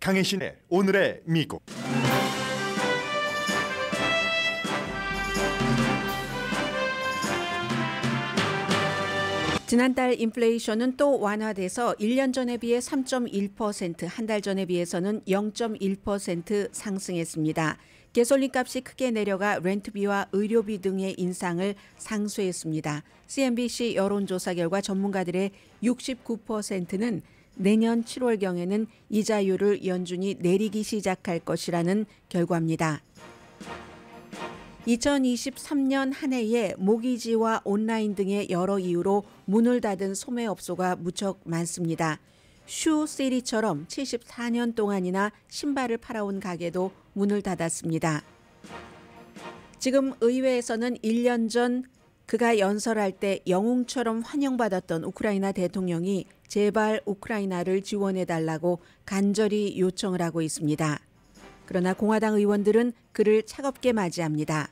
강혜신의 오늘의 미국. 지난달 인플레이션은 또 완화돼서 1년 전에 비해 3.1%, 한 달 전에 비해서는 0.1% 상승했습니다. 가솔린 값이 크게 내려가 렌트비와 의료비 등의 인상을 상쇄했습니다. CNBC 여론조사 결과 전문가들의 69%는 내년 7월경에는 이자율을 연준이 내리기 시작할 것이라는 결과입니다. 2023년 한 해에 모기지와 온라인 등의 여러 이유로 문을 닫은 소매업소가 무척 많습니다. 슈시리처럼 74년 동안이나 신발을 팔아온 가게도 문을 닫았습니다. 지금 의회에서는 1년 전 그가 연설할 때 영웅처럼 환영받았던 우크라이나 대통령이 제발 우크라이나를 지원해달라고 간절히 요청을 하고 있습니다. 그러나 공화당 의원들은 그를 차갑게 맞이합니다.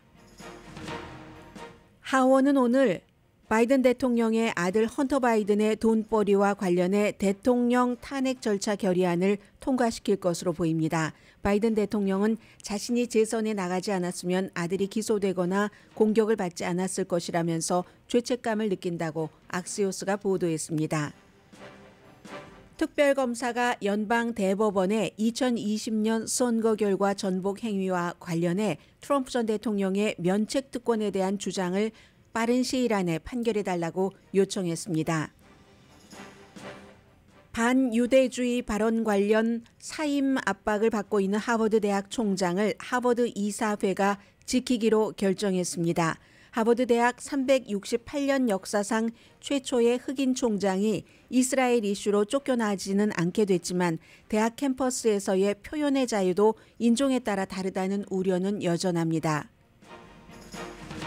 하원은 오늘 바이든 대통령의 아들 헌터 바이든의 돈벌이와 관련해 대통령 탄핵 절차 결의안을 통과시킬 것으로 보입니다. 바이든 대통령은 자신이 재선에 나가지 않았으면 아들이 기소되거나 공격을 받지 않았을 것이라면서 죄책감을 느낀다고 악시오스가 보도했습니다. 특별검사가 연방 대법원에 2020년 선거 결과 전복 행위와 관련해 트럼프 전 대통령의 면책 특권에 대한 주장을 빠른 시일 안에 판결해달라고 요청했습니다. 반유대주의 발언 관련 사임 압박을 받고 있는 하버드 대학 총장을 하버드 이사회가 지키기로 결정했습니다. 하버드 대학 368년 역사상 최초의 흑인 총장이 이스라엘 이슈로 쫓겨나지는 않게 됐지만 대학 캠퍼스에서의 표현의 자유도 인종에 따라 다르다는 우려는 여전합니다.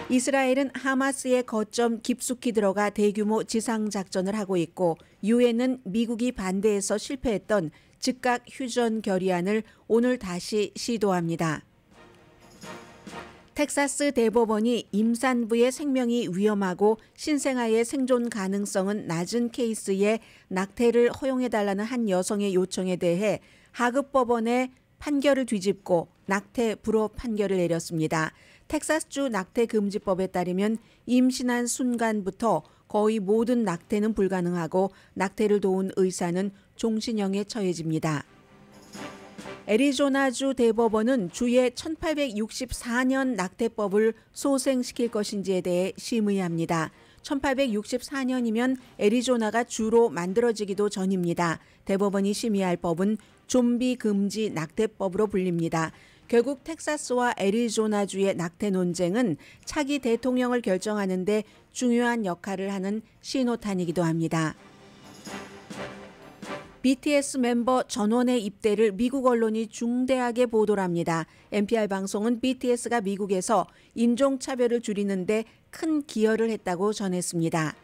이스라엘은 하마스의 거점 깊숙이 들어가 대규모 지상작전을 하고 있고 유엔은 미국이 반대해서 실패했던 즉각 휴전 결의안을 오늘 다시 시도합니다. 텍사스 대법원이 임산부의 생명이 위험하고 신생아의 생존 가능성은 낮은 케이스에 낙태를 허용해달라는 한 여성의 요청에 대해 하급법원의 판결을 뒤집고 낙태 불허 판결을 내렸습니다. 텍사스주 낙태금지법에 따르면 임신한 순간부터 거의 모든 낙태는 불가능하고 낙태를 도운 의사는 종신형에 처해집니다. 애리조나주 대법원은 주의 1864년 낙태법을 소생시킬 것인지에 대해 심의합니다. 1864년이면 애리조나가 주로 만들어지기도 전입니다. 대법원이 심의할 법은 좀비 금지 낙태법으로 불립니다. 결국 텍사스와 애리조나주의 낙태 논쟁은 차기 대통령을 결정하는 데 중요한 역할을 하는 신호탄이기도 합니다. BTS 멤버 전원의 입대를 미국 언론이 중대하게 보도를 합니다. NPR 방송은 BTS가 미국에서 인종차별을 줄이는 데 큰 기여를 했다고 전했습니다.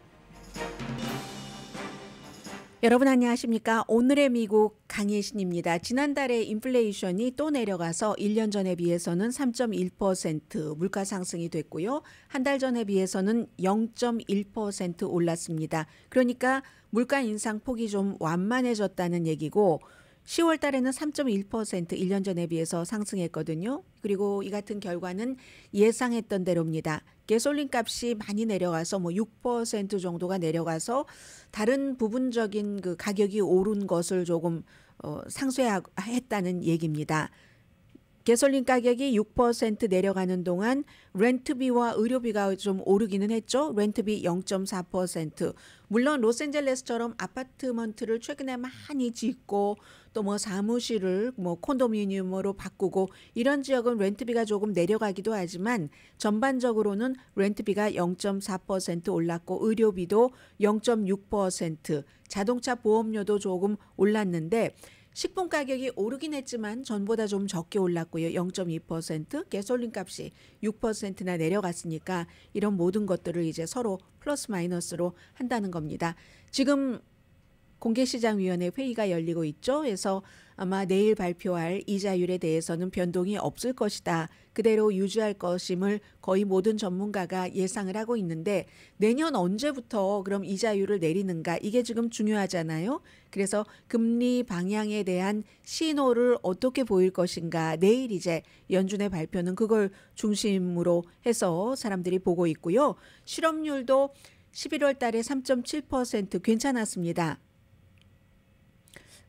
여러분 안녕하십니까? 오늘의 미국 강혜신입니다. 지난달에 인플레이션이 또 내려가서 1년 전에 비해서는 3.1% 물가 상승이 됐고요. 한 달 전에 비해서는 0.1% 올랐습니다. 그러니까 물가 인상 폭이 좀 완만해졌다는 얘기고 10월 달에는 3.1% 1년 전에 비해서 상승했거든요. 그리고 이 같은 결과는 예상했던 대로입니다. 가솔린 값이 많이 내려가서 6% 정도가 내려가서 다른 부분적인 그 가격이 오른 것을 조금 상쇄했다는 얘기입니다. 가솔린 가격이 6% 내려가는 동안 렌트비와 의료비가 좀 오르기는 했죠. 렌트비 0.4%. 물론 로스앤젤레스처럼 아파트먼트를 최근에 많이 짓고 또 사무실을 콘도미니엄으로 바꾸고 이런 지역은 렌트비가 조금 내려가기도 하지만 전반적으로는 렌트비가 0.4% 올랐고 의료비도 0.6%, 자동차 보험료도 조금 올랐는데 식품 가격이 오르긴 했지만 전보다 좀 적게 올랐고요. 0.2%, 가솔린 값이 6%나 내려갔으니까 이런 모든 것들을 이제 서로 플러스 마이너스로 한다는 겁니다. 지금 공개시장위원회 회의가 열리고 있죠. 그래서 아마 내일 발표할 이자율에 대해서는 변동이 없을 것이다. 그대로 유지할 것임을 거의 모든 전문가가 예상을 하고 있는데 내년 언제부터 그럼 이자율을 내리는가 이게 지금 중요하잖아요. 그래서 금리 방향에 대한 신호를 어떻게 보일 것인가 내일 이제 연준의 발표는 그걸 중심으로 해서 사람들이 보고 있고요. 실업률도 11월 달에 3.7% 괜찮았습니다.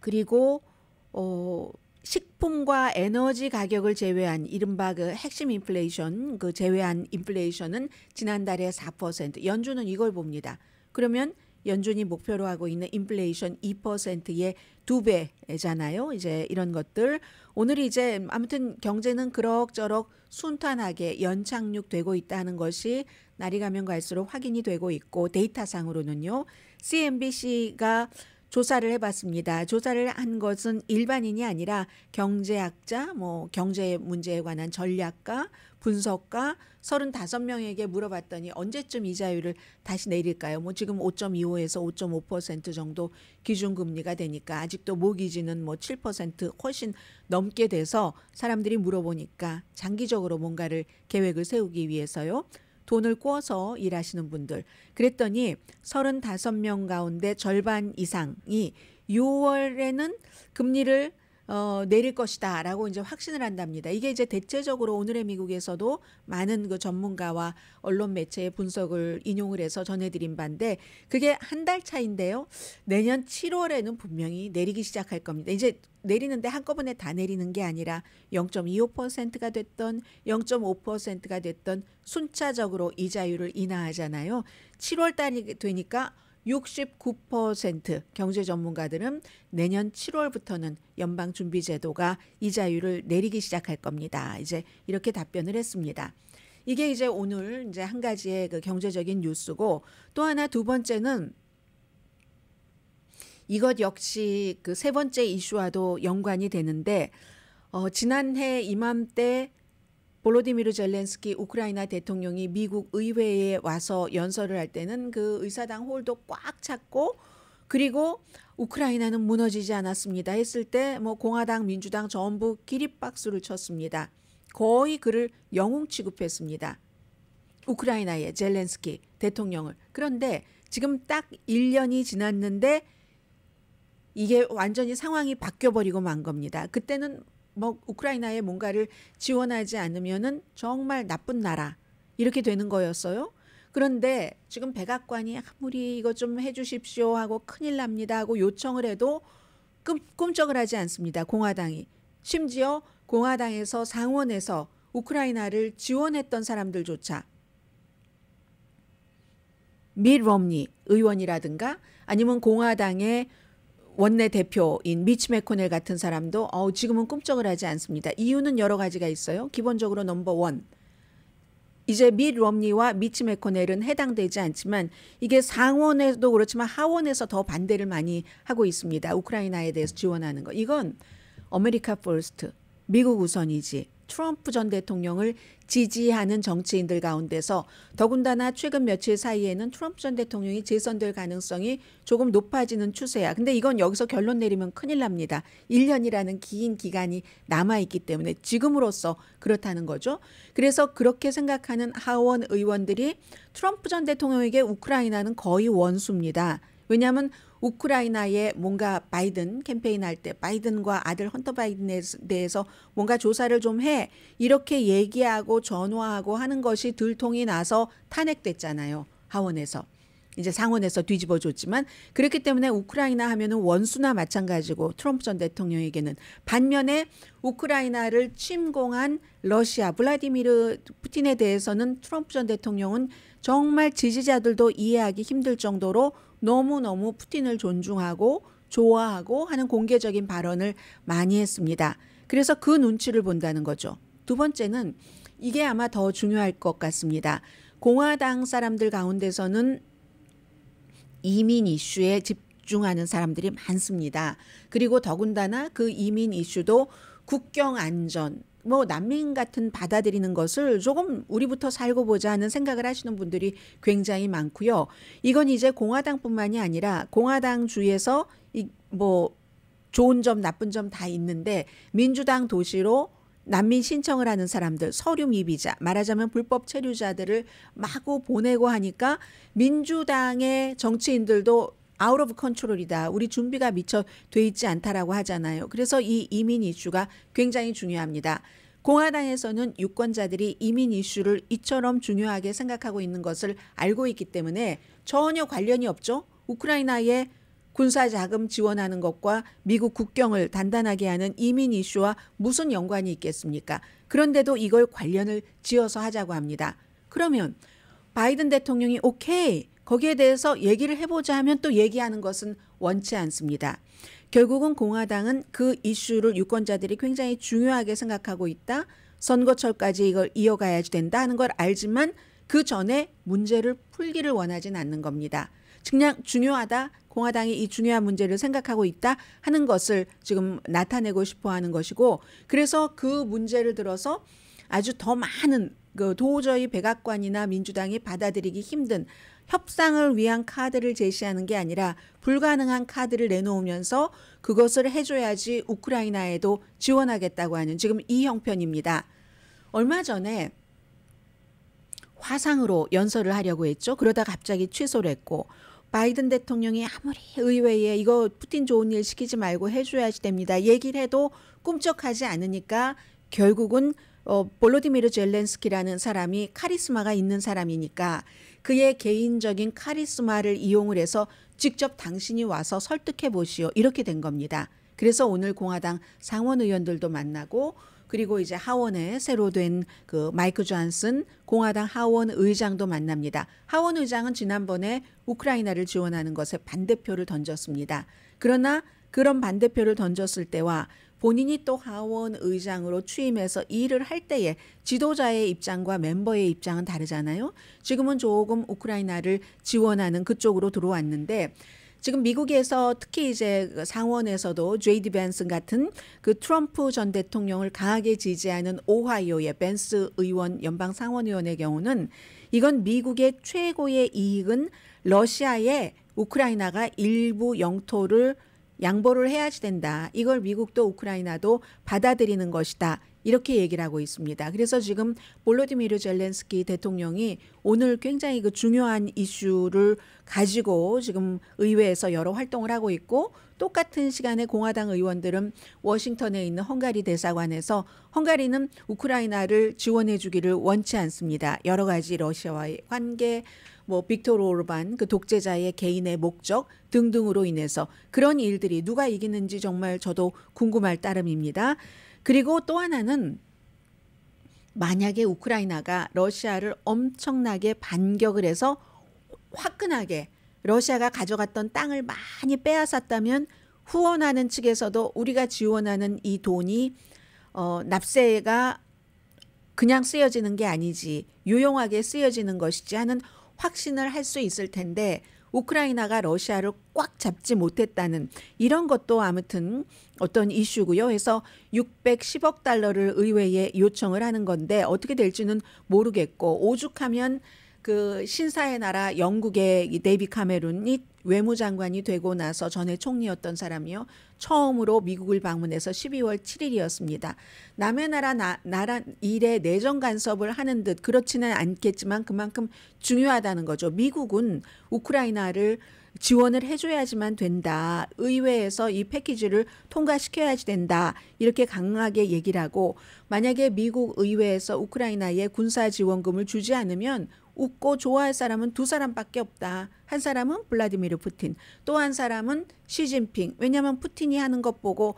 그리고 식품과 에너지 가격을 제외한 이른바 그 핵심 인플레이션, 그 제외한 인플레이션은 지난달에 4%. 연준은 이걸 봅니다. 그러면 연준이 목표로 하고 있는 인플레이션 2%의 2배잖아요. 이제 이런 것들. 오늘 이제 아무튼 경제는 그럭저럭 순탄하게 연착륙되고 있다는 것이 날이 가면 갈수록 확인이 되고 있고 데이터상으로는요. CNBC가 조사를 해봤습니다. 조사를 한 것은 일반인이 아니라 경제학자, 경제 문제에 관한 전략가, 분석가 35명에게 물어봤더니 언제쯤 이자율을 다시 내릴까요? 지금 5.25에서 5.5% 정도 기준금리가 되니까 아직도 모기지는 7% 훨씬 넘게 돼서 사람들이 물어보니까 장기적으로 뭔가를 계획을 세우기 위해서요. 돈을 꿔서 일하시는 분들. 그랬더니 35명 가운데 절반 이상이 6월에는 금리를 내릴 것이다 라고 이제 확신을 한답니다. 이게 이제 대체적으로 오늘의 미국에서도 많은 그 전문가와 언론 매체의 분석을 인용을 해서 전해드린 바인데 그게 한 달 차인데요. 내년 7월에는 분명히 내리기 시작할 겁니다. 이제 내리는데 한꺼번에 다 내리는 게 아니라 0.25%가 됐던 0.5%가 됐던 순차적으로 이자율을 인하하잖아요. 7월 달이 되니까 69% 경제 전문가들은 내년 7월부터는 연방준비제도가 이자율을 내리기 시작할 겁니다. 이제 이렇게 답변을 했습니다. 이게 이제 오늘 이제 한 가지의 그 경제적인 뉴스고 또 하나 두 번째는 이것 역시 그 세 번째 이슈와도 연관이 되는데 지난해 이맘때 볼로디미르 젤렌스키 우크라이나 대통령이 미국 의회에 와서 연설을 할 때는 그 의사당 홀도 꽉 찼고 그리고 우크라이나는 무너지지 않았습니다 했을 때 공화당 민주당 전부 기립박수를 쳤습니다. 거의 그를 영웅 취급했습니다. 우크라이나의 젤렌스키 대통령을. 그런데 지금 딱 1년이 지났는데 이게 완전히 상황이 바뀌어버리고 만 겁니다. 그때는 우크라이나에 뭔가를 지원하지 않으면은 정말 나쁜 나라 이렇게 되는 거였어요. 그런데 지금 백악관이 아무리 이거 좀 해주십시오 하고 큰일 납니다 하고 요청을 해도 꿈쩍을 하지 않습니다. 공화당이. 심지어 공화당에서 상원에서 우크라이나를 지원했던 사람들조차 밋 롬니 의원이라든가 아니면 공화당의 원내대표인 미치 매코넬 같은 사람도 지금은 꿈쩍을 하지 않습니다. 이유는 여러 가지가 있어요. 기본적으로 넘버 원. 이제 밋 롬니와 미치 매코넬은 해당되지 않지만 이게 상원에도 그렇지만 하원에서 더 반대를 많이 하고 있습니다. 우크라이나에 대해서 지원하는 거. 이건 아메리카 퍼스트, 미국 우선이지. 트럼프 전 대통령을 지지하는 정치인들 가운데서 더군다나 최근 며칠 사이에는 트럼프 전 대통령이 재선될 가능성이 조금 높아지는 추세야. 근데 이건 여기서 결론 내리면 큰일 납니다. 1년이라는 긴 기간이 남아있기 때문에 지금으로서 그렇다는 거죠. 그래서 그렇게 생각하는 하원 의원들이 트럼프 전 대통령에게 우크라이나는 거의 원수입니다. 왜냐하면 우크라이나에 뭔가 바이든 캠페인 할 때 바이든과 아들 헌터 바이든에 대해서 뭔가 조사를 좀 해 이렇게 얘기하고 전화하고 하는 것이 들통이 나서 탄핵됐잖아요. 하원에서. 이제 상원에서 뒤집어 줬지만 그렇기 때문에 우크라이나 하면은 원수나 마찬가지고 트럼프 전 대통령에게는 반면에 우크라이나를 침공한 러시아 블라디미르 푸틴에 대해서는 트럼프 전 대통령은 정말 지지자들도 이해하기 힘들 정도로 너무너무 푸틴을 존중하고 좋아하고 하는 공개적인 발언을 많이 했습니다. 그래서 그 눈치를 본다는 거죠. 두 번째는 이게 아마 더 중요할 것 같습니다. 공화당 사람들 가운데서는 이민 이슈에 집중하는 사람들이 많습니다. 그리고 더군다나 그 이민 이슈도 국경 안전, 난민 같은 받아들이는 것을 조금 우리부터 살고 보자 하는 생각을 하시는 분들이 굉장히 많고요. 이건 이제 공화당뿐만이 아니라 공화당 주에서 뭐 좋은 점 나쁜 점 다 있는데 민주당 도시로 난민 신청을 하는 사람들, 서류 미비자, 말하자면 불법 체류자들을 마구 보내고 하니까 민주당의 정치인들도 아웃 오브 컨트롤이다. 우리 준비가 미처 돼 있지 않다라고 하잖아요. 그래서 이 이민 이슈가 굉장히 중요합니다. 공화당에서는 유권자들이 이민 이슈를 이처럼 중요하게 생각하고 있는 것을 알고 있기 때문에 전혀 관련이 없죠. 우크라이나에 군사자금 지원하는 것과 미국 국경을 단단하게 하는 이민 이슈와 무슨 연관이 있겠습니까? 그런데도 이걸 관련을 지어서 하자고 합니다. 그러면 바이든 대통령이 오케이, 거기에 대해서 얘기를 해보자 하면 또 얘기하는 것은 원치 않습니다. 결국은 공화당은 그 이슈를 유권자들이 굉장히 중요하게 생각하고 있다. 선거철까지 이걸 이어가야 된다 하는 걸 알지만 그 전에 문제를 풀기를 원하진 않는 겁니다. 그냥 중요하다. 공화당이 이 중요한 문제를 생각하고 있다 하는 것을 지금 나타내고 싶어 하는 것이고, 그래서 그 문제를 들어서 아주 더 많은 도저히 백악관이나 민주당이 받아들이기 힘든 협상을 위한 카드를 제시하는 게 아니라 불가능한 카드를 내놓으면서 그것을 해줘야지 우크라이나에도 지원하겠다고 하는 지금 이 형편입니다. 얼마 전에 화상으로 연설을 하려고 했죠. 그러다 갑자기 취소를 했고, 바이든 대통령이 아무리 의회에 이거 푸틴 좋은 일 시키지 말고 해줘야지 됩니다. 얘기를 해도 꿈쩍하지 않으니까 결국은 볼로디미르 젤렌스키라는 사람이 카리스마가 있는 사람이니까 그의 개인적인 카리스마를 이용을 해서 직접 당신이 와서 설득해 보시오. 이렇게 된 겁니다. 그래서 오늘 공화당 상원 의원들도 만나고, 그리고 이제 하원에 새로 된 그 마이크 존슨 공화당 하원 의장도 만납니다. 하원 의장은 지난번에 우크라이나를 지원하는 것에 반대표를 던졌습니다. 그러나 그런 반대표를 던졌을 때와 본인이 또 하원 의장으로 취임해서 일을 할 때의 지도자의 입장과 멤버의 입장은 다르잖아요. 지금은 조금 우크라이나를 지원하는 그쪽으로 들어왔는데, 지금 미국에서 특히 이제 상원에서도 제이디 벤슨 같은 그 트럼프 전 대통령을 강하게 지지하는 오하이오의 벤스 의원, 연방 상원의원의 경우는 이건 미국의 최고의 이익은 러시아에 우크라이나가 일부 영토를 양보를 해야지 된다. 이걸 미국도 우크라이나도 받아들이는 것이다. 이렇게 얘기를 하고 있습니다. 그래서 지금 볼로디미르 젤렌스키 대통령이 오늘 굉장히 그 중요한 이슈를 가지고 지금 의회에서 여러 활동을 하고 있고, 똑같은 시간에 공화당 의원들은 워싱턴에 있는 헝가리 대사관에서 헝가리는 우크라이나를 지원해 주기를 원치 않습니다. 여러 가지 러시아와의 관계, 뭐 빅토르 오르반 그 독재자의 개인의 목적 등등으로 인해서 그런 일들이 누가 이기는지 정말 저도 궁금할 따름입니다. 그리고 또 하나는 만약에 우크라이나가 러시아를 엄청나게 반격을 해서 화끈하게 러시아가 가져갔던 땅을 많이 빼앗았다면 후원하는 측에서도 우리가 지원하는 이 돈이 납세가 그냥 쓰여지는 게 아니지 유용하게 쓰여지는 것이지 하는 확신을 할 수 있을 텐데, 우크라이나가 러시아를 꽉 잡지 못했다는 이런 것도 아무튼 어떤 이슈고요. 그래서 610억 달러를 의회에 요청을 하는 건데 어떻게 될지는 모르겠고, 오죽하면 그 신사의 나라 영국의 데이비 카메룬이 외무장관이 되고 나서 전에 총리였던 사람이요. 처음으로 미국을 방문해서 12월 7일이었습니다. 남의 나라 일에 내정 간섭을 하는 듯 그렇지는 않겠지만 그만큼 중요하다는 거죠. 미국은 우크라이나를 지원을 해줘야지만 된다. 의회에서 이 패키지를 통과시켜야지 된다. 이렇게 강하게 얘기를 하고, 만약에 미국 의회에서 우크라이나에 군사 지원금을 주지 않으면 웃고 좋아할 사람은 두 사람밖에 없다. 한 사람은 블라디미르 푸틴, 또 한 사람은 시진핑. 왜냐하면 푸틴이 하는 것 보고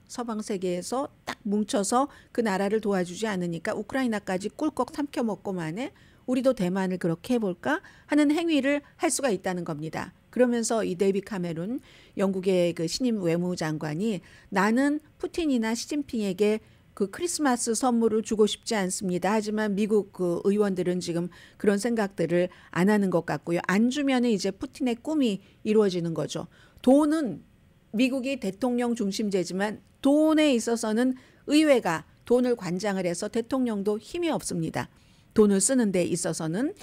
서방 세계에서 딱 뭉쳐서 그 나라를 도와주지 않으니까 우크라이나까지 꿀꺽 삼켜먹고만 해. 우리도 대만을 그렇게 해볼까 하는 행위를 할 수가 있다는 겁니다. 그러면서 이 데이비 카메룬 영국의 그 신임 외무장관이 나는 푸틴이나 시진핑에게 그 크리스마스 선물을 주고 싶지 않습니다. 하지만 미국 그 의원들은 지금 그런 생각들을 안 하는 것 같고요. 안 주면은 이제 푸틴의 꿈이 이루어지는 거죠. 돈은 미국이 대통령 중심제지만 돈에 있어서는 의회가 돈을 관장을 해서 대통령도 힘이 없습니다. 돈을 쓰는 데 있어서는.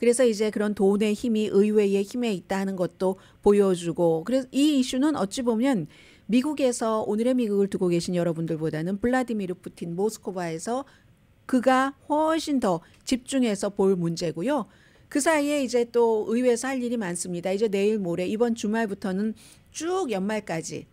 그래서 이제 그런 돈의 힘이 의회의 힘에 있다 하는 것도 보여주고, 그래서 이 이슈는 어찌 보면 미국에서 오늘의 미국을 두고 계신 여러분들보다는 블라디미르 푸틴 모스크바에서 그가 훨씬 더 집중해서 볼 문제고요. 그 사이에 이제 또 의회에서 할 일이 많습니다. 이제 내일 모레 이번 주말부터는 쭉 연말까지,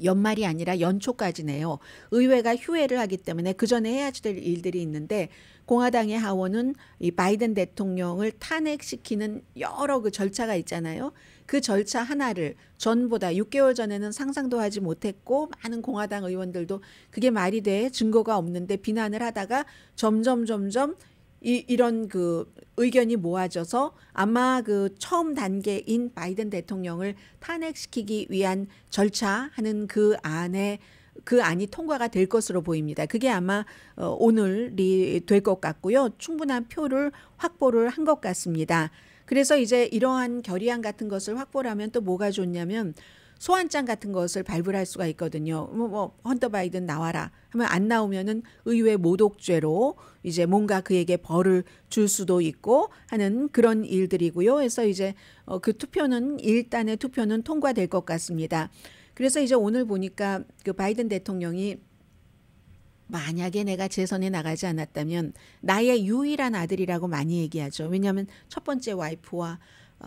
연말이 아니라 연초까지네요. 의회가 휴회를 하기 때문에 그 전에 해야 될 일들이 있는데, 공화당의 하원은 이 바이든 대통령을 탄핵시키는 여러 그 절차가 있잖아요. 그 절차 하나를 전보다 6개월 전에는 상상도 하지 못했고, 많은 공화당 의원들도 그게 말이 돼, 증거가 없는데 비난을 하다가 점점 이런 그 의견이 모아져서 아마 그 처음 단계인 바이든 대통령을 탄핵시키기 위한 절차하는 그 안이 통과가 될 것으로 보입니다. 그게 아마 오늘이 될 것 같고요. 충분한 표를 확보를 한 것 같습니다. 그래서 이제 이러한 결의안 같은 것을 확보를 하면 또 뭐가 좋냐면, 소환장 같은 것을 발부할 수가 있거든요. 헌터 바이든 나와라 하면 안 나오면은 의회 모독죄로 이제 뭔가 그에게 벌을 줄 수도 있고 하는 그런 일들이고요. 그래서 이제 그 투표는, 일단의 투표는 통과될 것 같습니다. 그래서 이제 오늘 보니까 그 바이든 대통령이 만약에 내가 재선에 나가지 않았다면 나의 유일한 아들이라고 많이 얘기하죠. 왜냐하면 첫 번째 와이프와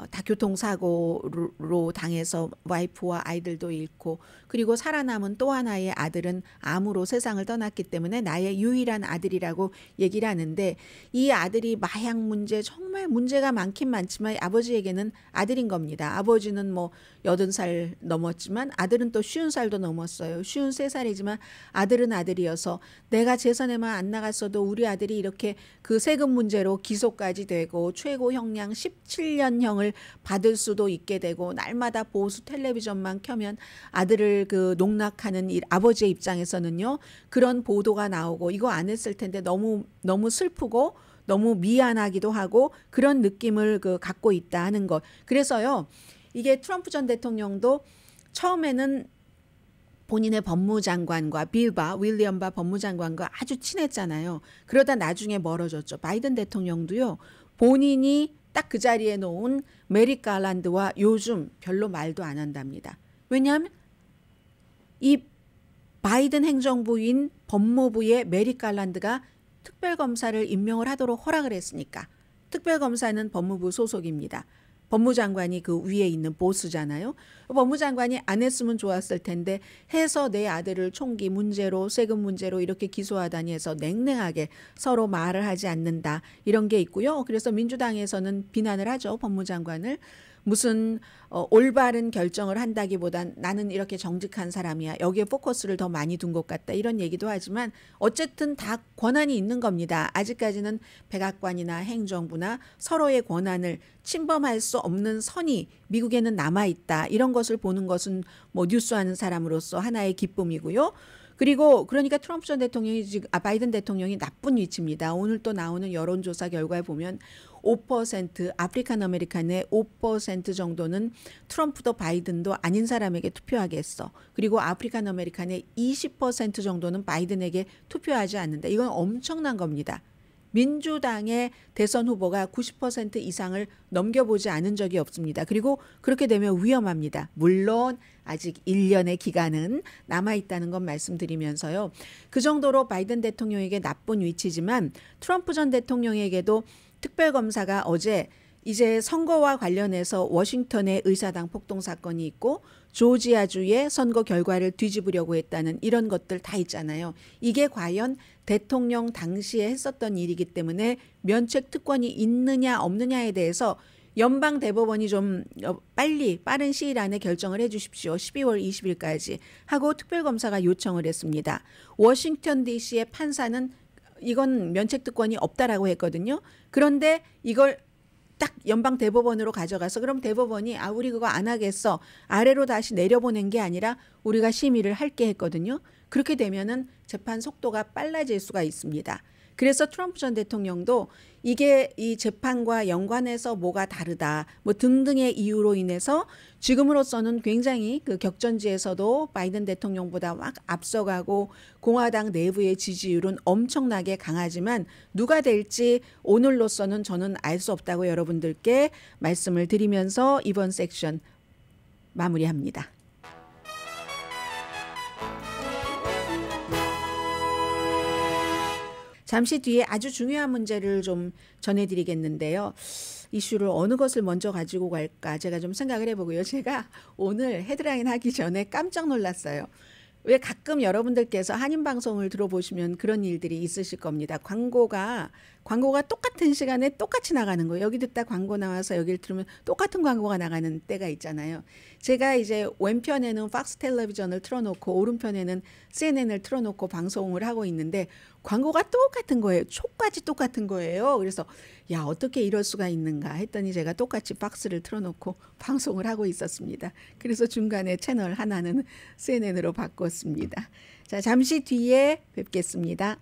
다 교통사고로 당해서 와이프와 아이들도 잃고, 그리고 살아남은 또 하나의 아들은 암으로 세상을 떠났기 때문에 나의 유일한 아들이라고 얘기를 하는데, 이 아들이 마약 문제, 정말 문제가 많긴 많지만 아버지에게는 아들인 겁니다. 아버지는 뭐 80살 넘었지만 아들은 또 50살도 넘었어요. 53살이지만 아들은 아들이어서 내가 재선에만 안 나갔어도 우리 아들이 이렇게 그 세금 문제로 기소까지 되고 최고 형량 17년형을 받을 수도 있게 되고, 날마다 보수 텔레비전만 켜면 아들을 그 농락하는 아버지의 입장에서는요, 그런 보도가 나오고 이거 안 했을 텐데 너무 슬프고 너무 미안하기도 하고 그런 느낌을 그 갖고 있다 하는 것. 그래서요, 이게 트럼프 전 대통령도 처음에는 본인의 법무장관과 윌리엄 바 법무장관과 아주 친했잖아요. 그러다 나중에 멀어졌죠. 바이든 대통령도요, 본인이 딱 그 자리에 놓은 메릭 가랜드와 요즘 별로 말도 안 한답니다. 왜냐하면 이 바이든 행정부인 법무부의 메릭 가랜드가 특별검사를 임명을 하도록 허락을 했으니까. 특별검사는 법무부 소속입니다. 법무장관이 그 위에 있는 보스잖아요. 법무장관이 안 했으면 좋았을 텐데 해서 내 아들을 총기 문제로, 세금 문제로 이렇게 기소하다니 해서 냉랭하게 서로 말을 하지 않는다, 이런 게 있고요. 그래서 민주당에서는 비난을 하죠. 법무장관을 무슨 올바른 결정을 한다기보단 나는 이렇게 정직한 사람이야, 여기에 포커스를 더 많이 둔 것 같다, 이런 얘기도 하지만 어쨌든 다 권한이 있는 겁니다. 아직까지는 백악관이나 행정부나 서로의 권한을 침범할 수 없는 선이 미국에는 남아있다, 이런 것을 보는 것은 뭐 뉴스하는 사람으로서 하나의 기쁨이고요. 그리고 그러니까 트럼프 전 대통령이 바이든 대통령이 나쁜 위치입니다. 오늘 또 나오는 여론조사 결과에 보면 5%, 아프리칸 아메리칸의 5% 정도는 트럼프도 바이든도 아닌 사람에게 투표하겠어. 그리고 아프리칸 아메리칸의 20% 정도는 바이든에게 투표하지 않는다. 이건 엄청난 겁니다. 민주당의 대선 후보가 90% 이상을 넘겨보지 않은 적이 없습니다. 그리고 그렇게 되면 위험합니다. 물론 아직 1년의 기간은 남아있다는 건 말씀드리면서요. 그 정도로 바이든 대통령에게 나쁜 위치지만 트럼프 전 대통령에게도 특별검사가 어제 이제 선거와 관련해서 워싱턴의 의사당 폭동 사건이 있고 조지아주의 선거 결과를 뒤집으려고 했다는 이런 것들 다 있잖아요. 이게 과연 대통령 당시에 했었던 일이기 때문에 면책 특권이 있느냐 없느냐에 대해서 연방 대법원이 좀 빠른 시일 안에 결정을 해 주십시오. 12월 20일까지 하고 특별검사가 요청을 했습니다. 워싱턴 DC의 판사는 이건 면책 특권이 없다라고 했거든요. 그런데 이걸 딱 연방 대법원으로 가져가서 그럼 대법원이 우리 그거 안 하겠어, 아래로 다시 내려보낸 게 아니라 우리가 심의를 할게 했거든요. 그렇게 되면은 재판 속도가 빨라질 수가 있습니다. 그래서 트럼프 전 대통령도 이게 이 재판과 연관해서 뭐가 다르다 뭐 등등의 이유로 인해서 지금으로서는 굉장히 그 격전지에서도 바이든 대통령보다 막 앞서가고 공화당 내부의 지지율은 엄청나게 강하지만 누가 될지 오늘로서는 저는 알 수 없다고 여러분들께 말씀을 드리면서 이번 섹션 마무리합니다. 잠시 뒤에 아주 중요한 문제를 좀 전해드리겠는데요. 이슈를 어느 것을 먼저 가지고 갈까 제가 좀 생각을 해보고요. 제가 오늘 헤드라인 하기 전에 깜짝 놀랐어요. 왜 가끔 여러분들께서 한인방송을 들어보시면 그런 일들이 있으실 겁니다. 광고가 똑같은 시간에 똑같이 나가는 거예요. 여기 듣다 광고 나와서 여기를 들으면 똑같은 광고가 나가는 때가 있잖아요. 제가 이제 왼편에는 팍스 텔레비전을 틀어놓고 오른편에는 CNN을 틀어놓고 방송을 하고 있는데 광고가 똑같은 거예요. 초까지 똑같은 거예요. 그래서 야 어떻게 이럴 수가 있는가 했더니 제가 똑같이 팍스를 틀어놓고 방송을 하고 있었습니다. 그래서 중간에 채널 하나는 CNN으로 바꿨습니다. 자 잠시 뒤에 뵙겠습니다.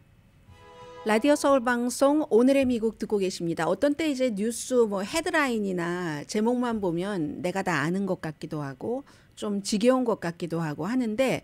라디오 서울 방송 오늘의 미국 듣고 계십니다. 어떤 때 이제 뉴스 뭐 헤드라인이나 제목만 보면 내가 다 아는 것 같기도 하고 좀 지겨운 것 같기도 하고 하는데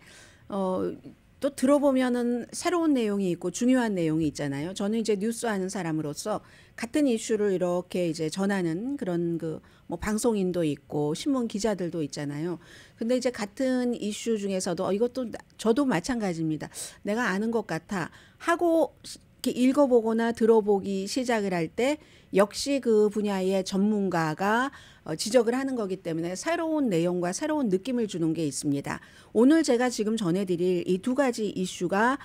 또 들어보면은 새로운 내용이 있고 중요한 내용이 있잖아요. 저는 이제 뉴스 하는 사람으로서 같은 이슈를 이렇게 이제 전하는 그런 그 뭐 방송인도 있고 신문 기자들도 있잖아요. 근데 이제 같은 이슈 중에서도 이것도 저도 마찬가지입니다. 내가 아는 것 같아 하고 이렇게 읽어보거나 들어보기 시작을 할 때 역시 그 분야의 전문가가 지적을 하는 거기 때문에 새로운 내용과 새로운 느낌을 주는 게 있습니다. 오늘 제가 지금 전해드릴 이 두 가지 이슈가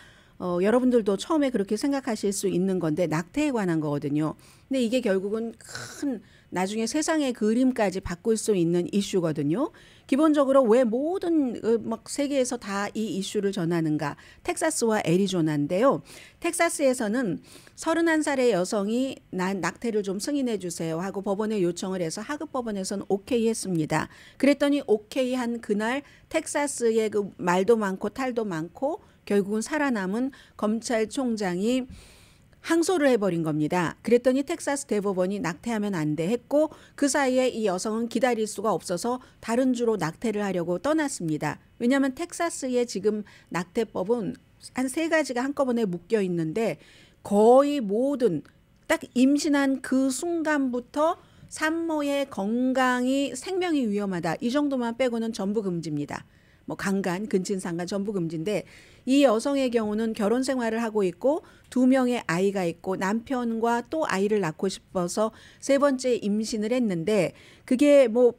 여러분들도 처음에 그렇게 생각하실 수 있는 건데 낙태에 관한 거거든요. 근데 이게 결국은 큰 나중에 세상의 그림까지 바꿀 수 있는 이슈거든요. 기본적으로 왜 모든 막 세계에서 다 이 이슈를 전하는가? 텍사스와 애리조나인데요. 텍사스에서는 31살의 여성이 난 낙태를 좀 승인해 주세요 하고 법원에 요청을 해서 하급 법원에서는 오케이 했습니다. 그랬더니 오케이 한 그날 텍사스의 그 말도 많고 탈도 많고 결국은 살아남은 검찰총장이 항소를 해버린 겁니다. 그랬더니 텍사스 대법원이 낙태하면 안 돼 했고 그 사이에 이 여성은 기다릴 수가 없어서 다른 주로 낙태를 하려고 떠났습니다. 왜냐하면 텍사스의 지금 낙태법은 한 3가지가 한꺼번에 묶여 있는데 거의 모든 딱 임신한 그 순간부터 산모의 건강이 생명이 위험하다. 이 정도만 빼고는 전부 금지입니다. 뭐 강간, 근친상간 전부 금지인데 이 여성의 경우는 결혼 생활을 하고 있고 2명의 아이가 있고 남편과 또 아이를 낳고 싶어서 3번째 임신을 했는데 그게 뭐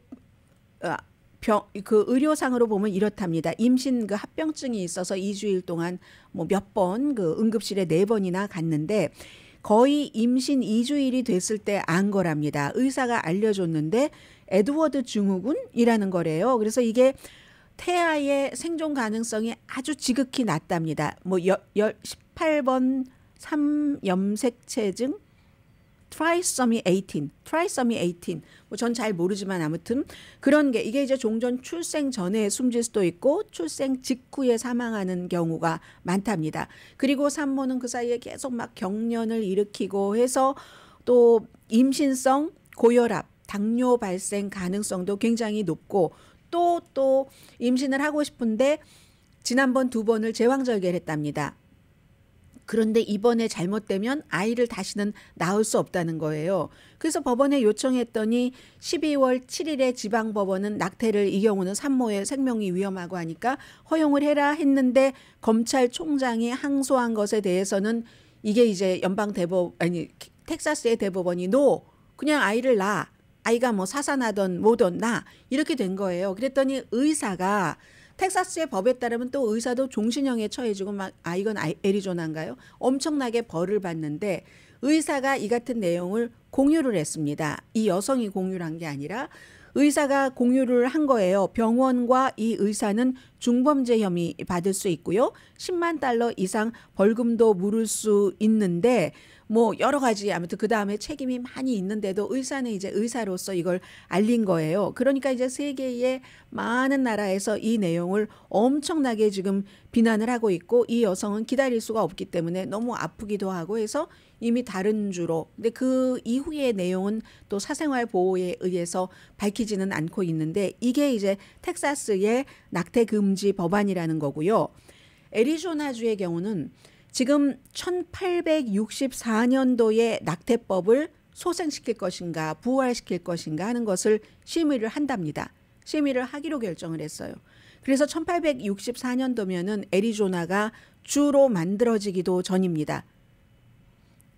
그 의료상으로 보면 이렇답니다. 임신 그 합병증이 있어서 2주일 동안 뭐 몇 번 그 응급실에 4번이나 갔는데 거의 임신 2주일이 됐을 때 안 거랍니다. 의사가 알려줬는데 에드워드 증후군이라는 거래요. 그래서 이게 태아의 생존 가능성이 아주 지극히 낮답니다. 뭐 18번 3염색체증 트라이서미 18 뭐 전 잘 모르지만 아무튼 그런 게 이게 이제 종전 출생 전에 숨질 수도 있고 출생 직후에 사망하는 경우가 많답니다. 그리고 산모는 그 사이에 계속 막 경련을 일으키고 해서 또 임신성 고혈압, 당뇨 발생 가능성도 굉장히 높고 또 임신을 하고 싶은데 지난번 2번을 제왕절개를 했답니다. 그런데 이번에 잘못되면 아이를 다시는 낳을 수 없다는 거예요. 그래서 법원에 요청했더니 12월 7일에 지방법원은 낙태를 이 경우는 산모의 생명이 위험하고 하니까 허용을 해라 했는데 검찰총장이 항소한 것에 대해서는 이게 이제 텍사스의 대법원이 그냥 아이를 낳아. 아이가 뭐 사산하던 뭐든 나 이렇게 된 거예요. 그랬더니 의사가 텍사스의 법에 따르면 또 의사도 종신형에 처해지고 막 이건 애리조나인가요? 엄청나게 벌을 받는데 의사가 이 같은 내용을 공유를 했습니다. 이 여성이 공유를 한 게 아니라 의사가 공유를 한 거예요. 병원과 이 의사는 중범죄 혐의 받을 수 있고요. $10만 이상 벌금도 물을 수 있는데 뭐 여러 가지 아무튼 그 다음에 책임이 많이 있는데도 의사는 이제 의사로서 이걸 알린 거예요. 그러니까 이제 세계의 많은 나라에서 이 내용을 엄청나게 지금 비난을 하고 있고 이 여성은 기다릴 수가 없기 때문에 너무 아프기도 하고 해서 이미 다른 주로 근데 그 이후의 내용은 또 사생활 보호에 의해서 밝히지는 않고 있는데 이게 이제 텍사스의 낙태 금지 법안이라는 거고요. 애리조나주의 경우는 지금 1864년도의 낙태법을 소생시킬 것인가 부활시킬 것인가 하는 것을 심의를 한답니다. 심의를 하기로 결정을 했어요. 그래서 1864년도면은 애리조나가 주로 만들어지기도 전입니다.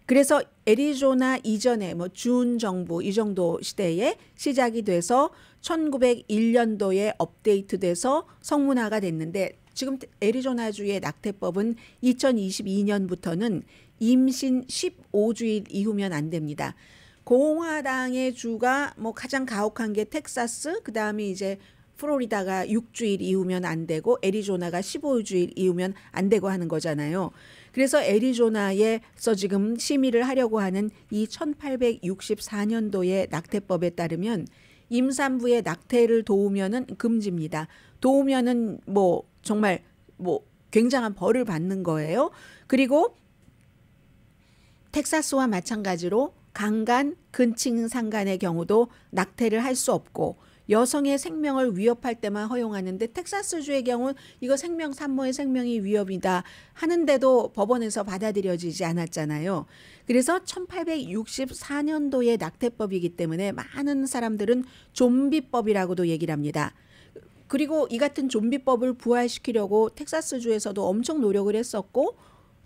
그래서 애리조나 이전에 뭐 준 정부 이 정도 시대에 시작이 돼서 1901년도에 업데이트돼서 성문화가 됐는데 지금 애리조나주의 낙태법은 2022년부터는 임신 15주일 이후면 안 됩니다. 공화당의 주가 뭐 가장 가혹한 게 텍사스, 그다음에 이제 플로리다가 6주일 이후면 안 되고 애리조나가 15주일 이후면 안 되고 하는 거잖아요. 그래서 애리조나에서 지금 심의를 하려고 하는 이 1864년도의 낙태법에 따르면 임산부의 낙태를 도우면은 금지입니다. 도우면은 뭐 정말 뭐 굉장한 벌을 받는 거예요. 그리고 텍사스와 마찬가지로 강간, 근친 상간의 경우도 낙태를 할 수 없고 여성의 생명을 위협할 때만 허용하는데 텍사스주의 경우 이거 생명 산모의 생명이 위협이다 하는데도 법원에서 받아들여지지 않았잖아요. 그래서 1864년도의 낙태법이기 때문에 많은 사람들은 좀비법이라고도 얘기를 합니다. 그리고 이 같은 좀비법을 부활시키려고 텍사스주에서도 엄청 노력을 했었고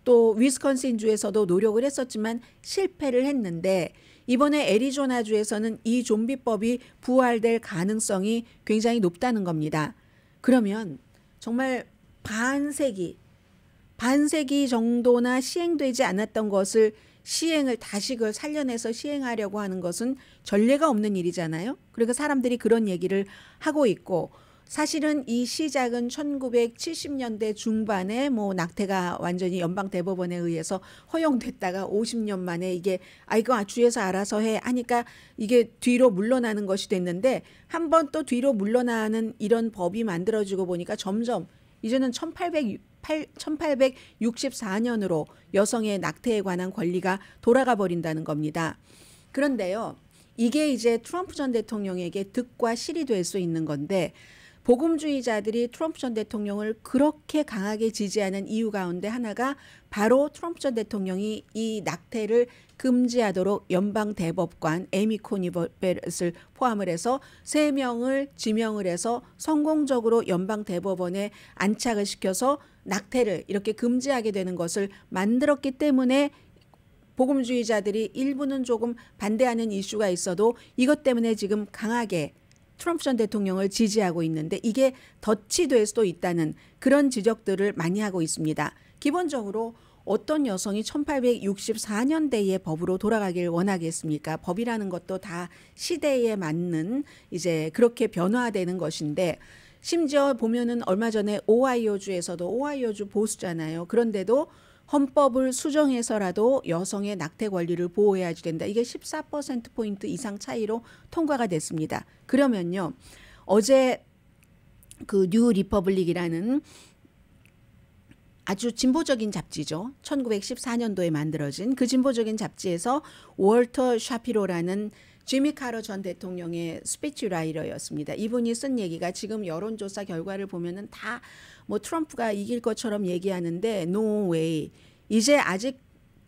또 위스콘신주에서도 노력을 했었지만 실패를 했는데 이번에 애리조나주에서는 이 좀비법이 부활될 가능성이 굉장히 높다는 겁니다. 그러면 정말 반세기 정도나 시행되지 않았던 것을 시행을 다시 그걸 살려내서 시행하려고 하는 것은 전례가 없는 일이잖아요. 그러니까 사람들이 그런 얘기를 하고 있고 사실은 이 시작은 1970년대 중반에 뭐 낙태가 완전히 연방 대법원에 의해서 허용됐다가 50년 만에 이게 이거 주에서 알아서 해 하니까 이게 뒤로 물러나는 것이 됐는데 한 번 또 뒤로 물러나는 이런 법이 만들어지고 보니까 점점 이제는 1864년으로 여성의 낙태에 관한 권리가 돌아가 버린다는 겁니다. 그런데요, 이게 이제 트럼프 전 대통령에게 득과 실이 될 수 있는 건데 복음주의자들이 트럼프 전 대통령을 그렇게 강하게 지지하는 이유 가운데 하나가 바로 트럼프 전 대통령이 이 낙태를 금지하도록 연방 대법관 에미 코니 베렛을 포함을 해서 3명을 지명을 해서 성공적으로 연방 대법원에 안착을 시켜서 낙태를 이렇게 금지하게 되는 것을 만들었기 때문에 복음주의자들이 일부는 조금 반대하는 이슈가 있어도 이것 때문에 지금 강하게 트럼프 전 대통령을 지지하고 있는데 이게 덫이 될 수도 있다는 그런 지적들을 많이 하고 있습니다. 기본적으로 어떤 여성이 1864년대의 법으로 돌아가길 원하겠습니까? 법이라는 것도 다 시대에 맞는 이제 그렇게 변화되는 것인데 심지어 보면은 얼마 전에 오하이오주 보수잖아요. 그런데도 헌법을 수정해서라도 여성의 낙태 권리를 보호해야 된다. 이게 14%포인트 이상 차이로 통과가 됐습니다. 그러면요, 어제 그 뉴 리퍼블릭이라는 아주 진보적인 잡지죠. 1914년도에 만들어진 그 진보적인 잡지에서 월터 샤피로라는 지미 카러 전 대통령의 스피치라이터였습니다. 이분이 쓴 얘기가 지금 여론조사 결과를 보면은 다 뭐 트럼프가 이길 것처럼 얘기하는데 no way. 이제 아직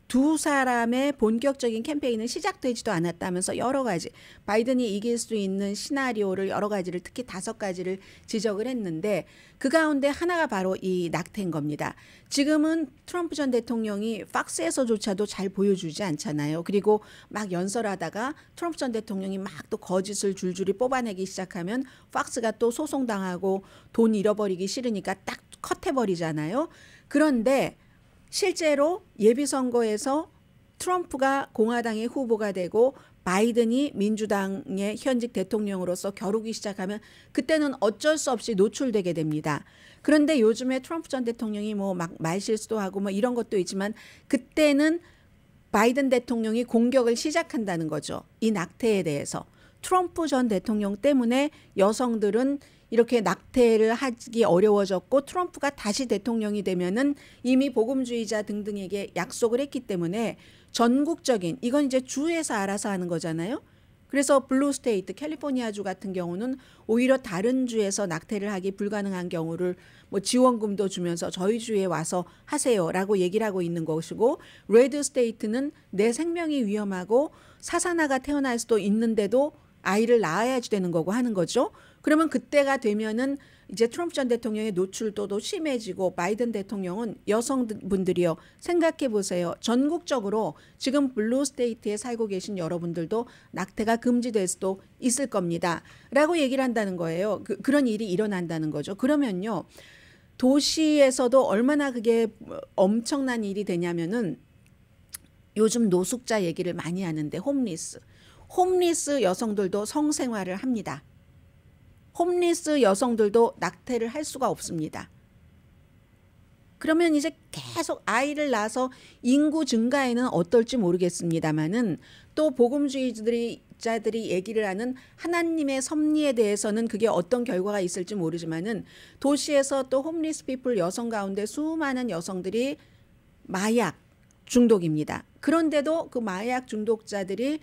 두 사람의 본격적인 캠페인은 시작되지도 않았다면서 여러 가지 바이든이 이길 수 있는 시나리오를 여러 가지를 특히 5가지를 지적을 했는데 그 가운데 하나가 바로 이 낙태인 겁니다. 지금은 트럼프 전 대통령이 팍스에서조차도 잘 보여주지 않잖아요. 그리고 막 연설하다가 트럼프 전 대통령이 막 또 거짓을 줄줄이 뽑아내기 시작하면 팍스가 또 소송당하고 돈 잃어버리기 싫으니까 딱 컷해버리잖아요. 그런데 실제로 예비선거에서 트럼프가 공화당의 후보가 되고 바이든이 민주당의 현직 대통령으로서 겨루기 시작하면 그때는 어쩔 수 없이 노출되게 됩니다. 그런데 요즘에 트럼프 전 대통령이 뭐 막 말실수도 하고 뭐 이런 것도 있지만 그때는 바이든 대통령이 공격을 시작한다는 거죠. 이 낙태에 대해서. 트럼프 전 대통령 때문에 여성들은 이렇게 낙태를 하기 어려워졌고 트럼프가 다시 대통령이 되면은 이미 복음주의자 등등에게 약속을 했기 때문에 전국적인 이건 이제 주에서 알아서 하는 거잖아요. 그래서 블루 스테이트 캘리포니아주 같은 경우는 오히려 다른 주에서 낙태를 하기 불가능한 경우를 뭐 지원금도 주면서 저희 주에 와서 하세요라고 얘기를 하고 있는 것이고 레드 스테이트는 내 생명이 위험하고 사사나가 태어날 수도 있는데도 아이를 낳아야지 되는 거고 하는 거죠. 그러면 그때가 되면은 이제 트럼프 전 대통령의 노출도도 심해지고 바이든 대통령은 여성분들이요. 생각해 보세요. 전국적으로 지금 블루 스테이트에 살고 계신 여러분들도 낙태가 금지될 수도 있을 겁니다. 라고 얘기를 한다는 거예요. 그런 일이 일어난다는 거죠. 그러면요. 도시에서도 얼마나 그게 엄청난 일이 되냐면은 요즘 노숙자 얘기를 많이 하는데 홈리스 여성들도 성생활을 합니다. 홈리스 여성들도 낙태를 할 수가 없습니다. 그러면 이제 계속 아이를 낳아서 인구 증가에는 어떨지 모르겠습니다만은 또 복음주의자들이 얘기를 하는 하나님의 섭리에 대해서는 그게 어떤 결과가 있을지 모르지만은 도시에서 또 홈리스 피플 여성 가운데 수많은 여성들이 마약 중독입니다. 그런데도 그 마약 중독자들이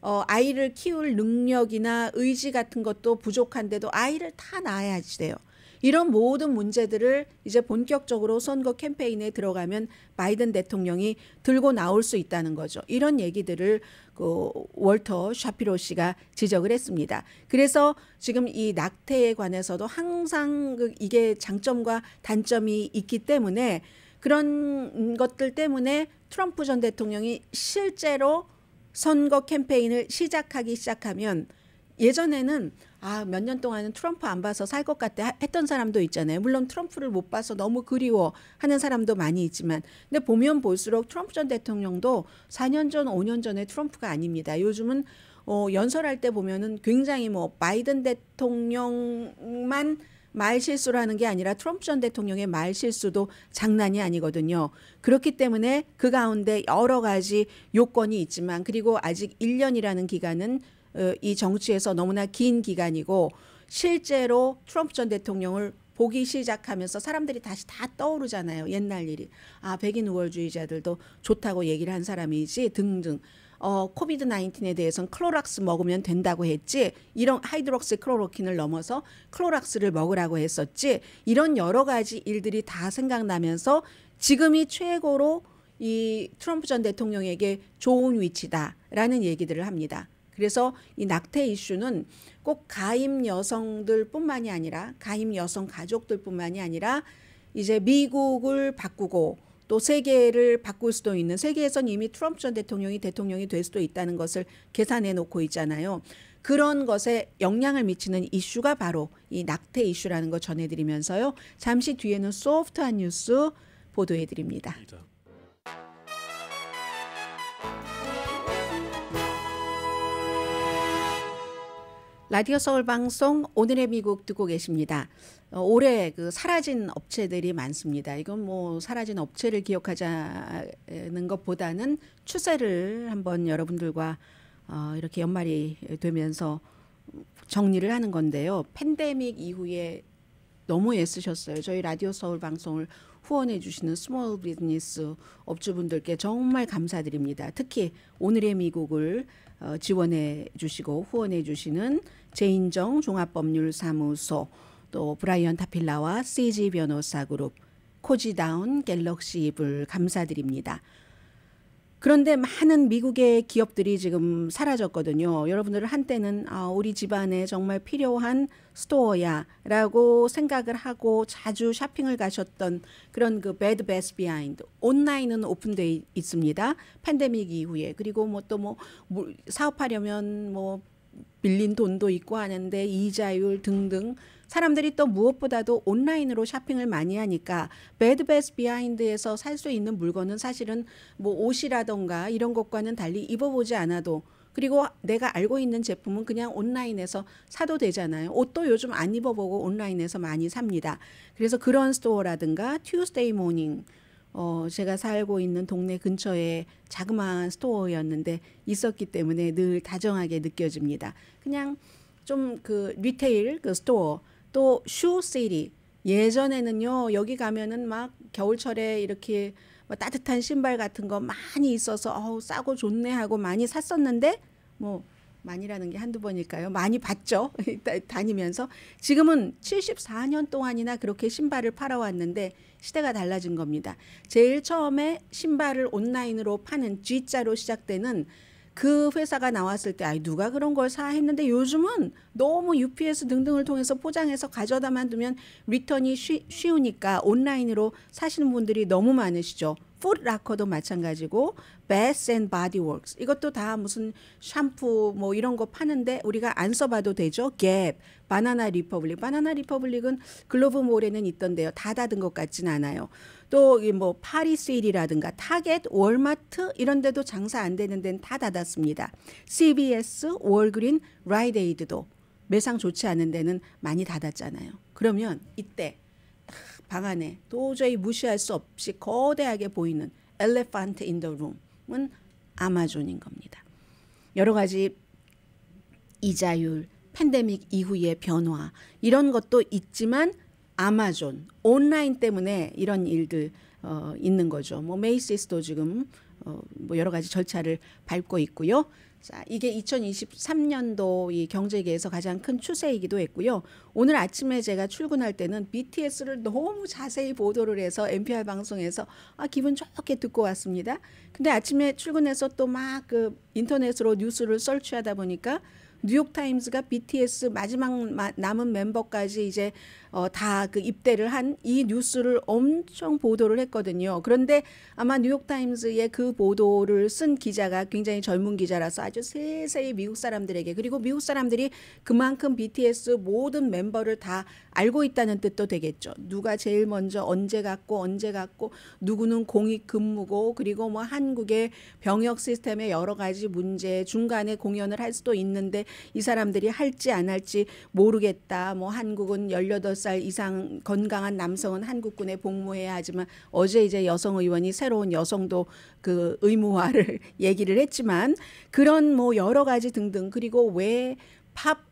아이를 키울 능력이나 의지 같은 것도 부족한데도 아이를 다 낳아야지 돼요. 이런 모든 문제들을 이제 본격적으로 선거 캠페인에 들어가면 바이든 대통령이 들고 나올 수 있다는 거죠. 이런 얘기들을 그 월터 샤피로 씨가 지적을 했습니다. 그래서 지금 이 낙태에 관해서도 항상 이게 장점과 단점이 있기 때문에 그런 것들 때문에 트럼프 전 대통령이 실제로 선거 캠페인을 시작하면 예전에는 몇 년 동안은 트럼프 안 봐서 살 것 같아 했던 사람도 있잖아요. 물론 트럼프를 못 봐서 너무 그리워 하는 사람도 많이 있지만 근데 보면 볼수록 트럼프 전 대통령도 4년 전, 5년 전에 트럼프가 아닙니다. 요즘은 연설할 때 보면은 굉장히 뭐 바이든 대통령만 말 실수를 하는 게 아니라 트럼프 전 대통령의 말 실수도 장난이 아니거든요. 그렇기 때문에 그 가운데 여러 가지 요건이 있지만 그리고 아직 1년이라는 기간은 이 정치에서 너무나 긴 기간이고 실제로 트럼프 전 대통령을 보기 시작하면서 사람들이 다시 다 떠오르잖아요. 옛날 일이. 백인 우월주의자들도 좋다고 얘기를 한 사람이지 등등. 코비드 19에 대해서는 클로락스 먹으면 된다고 했지 이런 하이드록시 클로로킨을 넘어서 클로락스를 먹으라고 했었지 이런 여러 가지 일들이 다 생각나면서 지금이 최고로 이 트럼프 전 대통령에게 좋은 위치다라는 얘기들을 합니다. 그래서 이 낙태 이슈는 꼭 가임 여성들뿐만이 아니라 가임 여성 가족들뿐만이 아니라 이제 미국을 바꾸고 또 세계를 바꿀 수도 있는 세계에선 이미 트럼프 전 대통령이 될 수도 있다는 것을 계산해 놓고 있잖아요. 그런 것에 영향을 미치는 이슈가 바로 이 낙태 이슈라는 거 전해드리면서요. 잠시 뒤에는 소프트한 뉴스 보도해드립니다. 라디오 서울 방송 오늘의 미국 듣고 계십니다. 올해 그 사라진 업체들이 많습니다. 이건 뭐 사라진 업체를 기억하자는 것보다는 추세를 한번 여러분들과 이렇게 연말이 되면서 정리를 하는 건데요. 팬데믹 이후에 너무 애쓰셨어요. 저희 라디오 서울 방송을 후원해 주시는 스몰 비즈니스 업주분들께 정말 감사드립니다. 특히 오늘의 미국을 지원해 주시고 후원해 주시는 제인정 종합법률사무소 또 브라이언 타필라와 CG 변호사 그룹 코지다운 갤럭시 이블 감사드립니다. 그런데 많은 미국의 기업들이 지금 사라졌거든요. 여러분들 한때는 우리 집안에 정말 필요한 스토어야 라고 생각을 하고 자주 쇼핑을 가셨던 그런 그 Bed Bath Beyond 온라인은 오픈되어 있습니다. 팬데믹 이후에. 그리고 뭐 또 뭐 사업하려면 뭐 빌린 돈도 있고 하는데 이자율 등등 사람들이 또 무엇보다도 온라인으로 쇼핑을 많이 하니까 Bed Bath Beyond에서 살 수 있는 물건은 사실은 뭐 옷이라던가 이런 것과는 달리 입어보지 않아도 그리고 내가 알고 있는 제품은 그냥 온라인에서 사도 되잖아요. 옷도 요즘 안 입어보고 온라인에서 많이 삽니다. 그래서 그런 스토어라든가 Tuesday Morning 제가 살고 있는 동네 근처에 자그마한 스토어였는데 있었기 때문에 늘 다정하게 느껴집니다. 그냥 좀 그 리테일 그 스토어 또 슈시티 예전에는요 여기 가면은 막 겨울철에 이렇게 뭐 따뜻한 신발 같은 거 많이 있어서 싸고 좋네 하고 많이 샀었는데 뭐 많이라는 게 한두 번일까요? 많이 봤죠. 다니면서 지금은 74년 동안이나 그렇게 신발을 팔아왔는데 시대가 달라진 겁니다. 제일 처음에 신발을 온라인으로 파는 G자로 시작되는 그 회사가 나왔을 때 누가 그런 걸 사 했는데 요즘은 너무 UPS 등등을 통해서 포장해서 가져다만 두면 리턴이 쉬우니까 온라인으로 사시는 분들이 너무 많으시죠. 풋라커도 마찬가지고 Bath and Body Works 이것도 다 무슨 샴푸 뭐 이런 거 파는데 우리가 안 써봐도 되죠. 갭, 바나나 리퍼블릭은 글로브몰에는 있던데요. 다 닫은 것 같진 않아요. 또 뭐 파리세일이라든가 타겟, 월마트 이런 데도 장사 안 되는 데는 다 닫았습니다. CVS, 월그린, 라이드에이드도 매상 좋지 않은 데는 많이 닫았잖아요. 그러면 이때 방 안에 도저히 무시할 수 없이 거대하게 보이는 엘레펀트 인 더 룸은 아마존인 겁니다. 여러 가지 이자율, 팬데믹 이후의 변화 이런 것도 있지만 아마존, 온라인 때문에 이런 일들 있는 거죠. 뭐 메이시스도 지금 뭐 여러 가지 절차를 밟고 있고요. 자, 이게 2023년도 이 경제계에서 가장 큰 추세이기도 했고요. 오늘 아침에 제가 출근할 때는 BTS를 너무 자세히 보도를 해서 NPR 방송에서 기분 좋게 듣고 왔습니다. 근데 아침에 출근해서 또 막 그 인터넷으로 뉴스를 설치하다 보니까 뉴욕타임스가 BTS 마지막 남은 멤버까지 이제 다 그 입대를 한 이 뉴스를 엄청 보도를 했거든요. 그런데 아마 뉴욕타임스의 그 보도를 쓴 기자가 굉장히 젊은 기자라서 아주 세세히 미국 사람들에게 그리고 미국 사람들이 그만큼 BTS 모든 멤버를 다 알고 있다는 뜻도 되겠죠. 누가 제일 먼저 언제 갔고 누구는 공익 근무고 그리고 뭐 한국의 병역 시스템의 여러 가지 문제 중간에 공연을 할 수도 있는데 이 사람들이 할지 안 할지 모르겠다. 뭐 한국은 18살 이상 건강한 남성은 한국군에 복무해야 하지만 어제 이제 여성 의원이 새로운 여성도 그 의무화를 얘기를 했지만 그런 뭐 여러 가지 등등 그리고 왜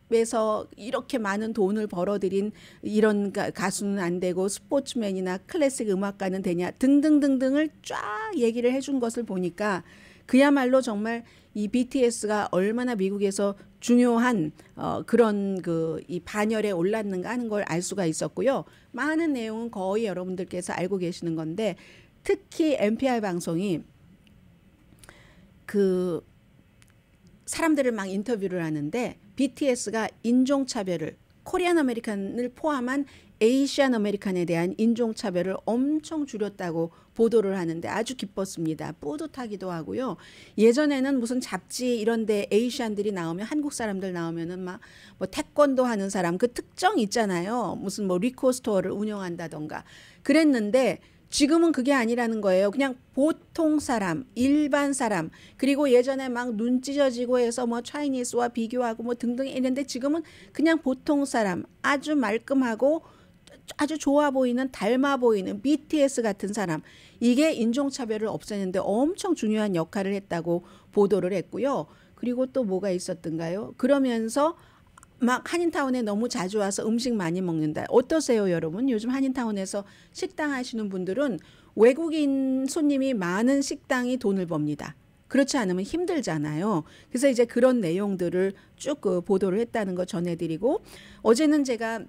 팝에서 이렇게 많은 돈을 벌어들인 이런 가수는 안 되고 스포츠맨이나 클래식 음악가는 되냐 등등등등을 쫙 얘기를 해준 것을 보니까 그야말로 정말 이 BTS가 얼마나 미국에서 중요한 그런 그 이 반열에 올랐는가 하는 걸 알 수가 있었고요. 많은 내용은 거의 여러분들께서 알고 계시는 건데 특히 NPR 방송이 그 사람들을 막 인터뷰를 하는데 BTS가 인종차별을 코리안 아메리칸을 포함한 에이시안 아메리칸에 대한 인종차별을 엄청 줄였다고 보도를 하는데 아주 기뻤습니다. 뿌듯하기도 하고요. 예전에는 무슨 잡지 이런데 에이시안들이 나오면 한국 사람들 나오면은 막 뭐 태권도 하는 사람 그 특정 있잖아요. 무슨 뭐 리코 스토어를 운영한다던가 그랬는데 지금은 그게 아니라는 거예요. 그냥 보통 사람, 일반 사람, 그리고 예전에 막 눈 찢어지고 해서 뭐 차이니스와 비교하고 뭐 등등 이랬는데 지금은 그냥 보통 사람, 아주 말끔하고 아주 좋아 보이는 닮아 보이는 BTS 같은 사람 이게 인종차별을 없애는데 엄청 중요한 역할을 했다고 보도를 했고요. 그리고 또 뭐가 있었던가요? 그러면서 막 한인타운에 너무 자주 와서 음식 많이 먹는다. 어떠세요, 여러분? 요즘 한인타운에서 식당 하시는 분들은 외국인 손님이 많은 식당이 돈을 법니다. 그렇지 않으면 힘들잖아요. 그래서 이제 그런 내용들을 쭉 보도를 했다는 거 전해드리고 어제는 제가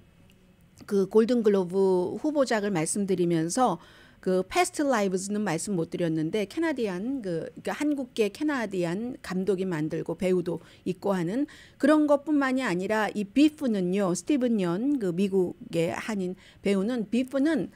그 골든글로브 후보작을 말씀드리면서 그 패스트 라이브즈는 말씀 못 드렸는데 캐나디안 그러니까 한국계 캐나디안 감독이 만들고 배우도 있고 하는 그런 것뿐만이 아니라 이 비프는요 스티븐 연 그 미국의 한인 배우는 비프는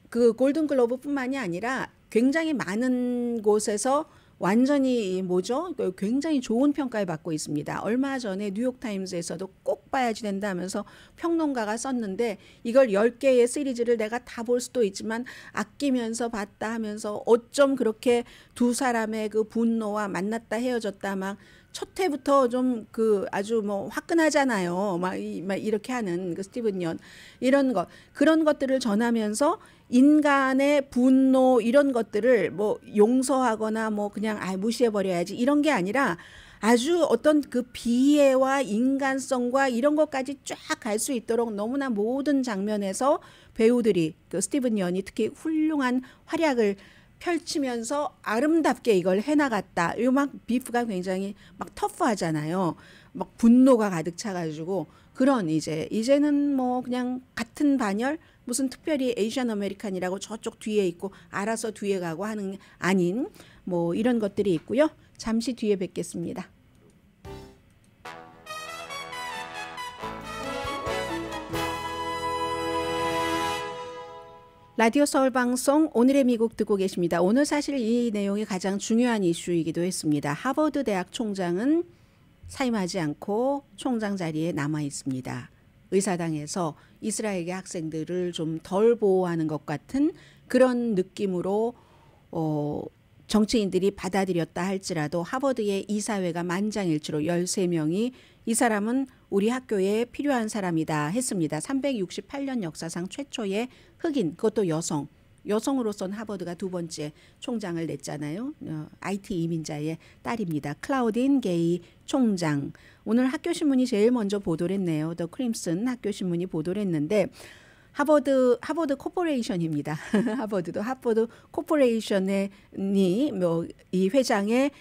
그 골든글로브뿐만이 아니라 굉장히 많은 곳에서 완전히 뭐죠? 굉장히 좋은 평가를 받고 있습니다. 얼마 전에 뉴욕타임스에서도 꼭 봐야지 된다 하면서 평론가가 썼는데 이걸 10개의 시리즈를 내가 다 볼 수도 있지만 아끼면서 봤다 하면서 어쩜 그렇게 두 사람의 그 분노와 만났다 헤어졌다 막 첫 회부터 좀 그 아주 뭐 화끈하잖아요. 막 이렇게 하는 그 스티븐 연 이런 것 그런 것들을 전하면서 인간의 분노 이런 것들을 뭐 용서하거나 뭐 그냥 무시해 버려야지 이런 게 아니라 아주 어떤 그 비애와 인간성과 이런 것까지 쫙 갈 수 있도록 너무나 모든 장면에서 배우들이 그 스티븐 연이 특히 훌륭한 활약을 펼치면서 아름답게 이걸 해나갔다. 이 막 비프가 굉장히 막 터프하잖아요. 막 분노가 가득 차가지고 그런 이제는 뭐 그냥 같은 반열 무슨 특별히 에이시안 아메리칸이라고 저쪽 뒤에 있고 알아서 뒤에 가고 하는 게 아닌 뭐 이런 것들이 있고요. 잠시 뒤에 뵙겠습니다. 라디오 서울 방송 오늘의 미국 듣고 계십니다. 오늘 사실 이 내용이 가장 중요한 이슈이기도 했습니다. 하버드 대학 총장은 사임하지 않고 총장 자리에 남아 있습니다. 의사당에서 이스라엘계 학생들을 좀 덜 보호하는 것 같은 그런 느낌으로 정치인들이 받아들였다 할지라도 하버드의 이사회가 만장일치로 13명이 이 사람은 우리 학교에 필요한 사람이다 했습니다. 368년 역사상 최초의 흑인, 그것도 여성으로서는 하버드가 두 번째 총장을 냈잖아요. IT 이민자의 딸입니다. 클라우딘 게이 총장. 오늘 학교신문이 제일 먼저 보도를 했네요. 더 크림슨 학교신문이 보도를 했는데 하버드 코퍼레이션입니다. 하버드 코퍼레이션이 이 회장의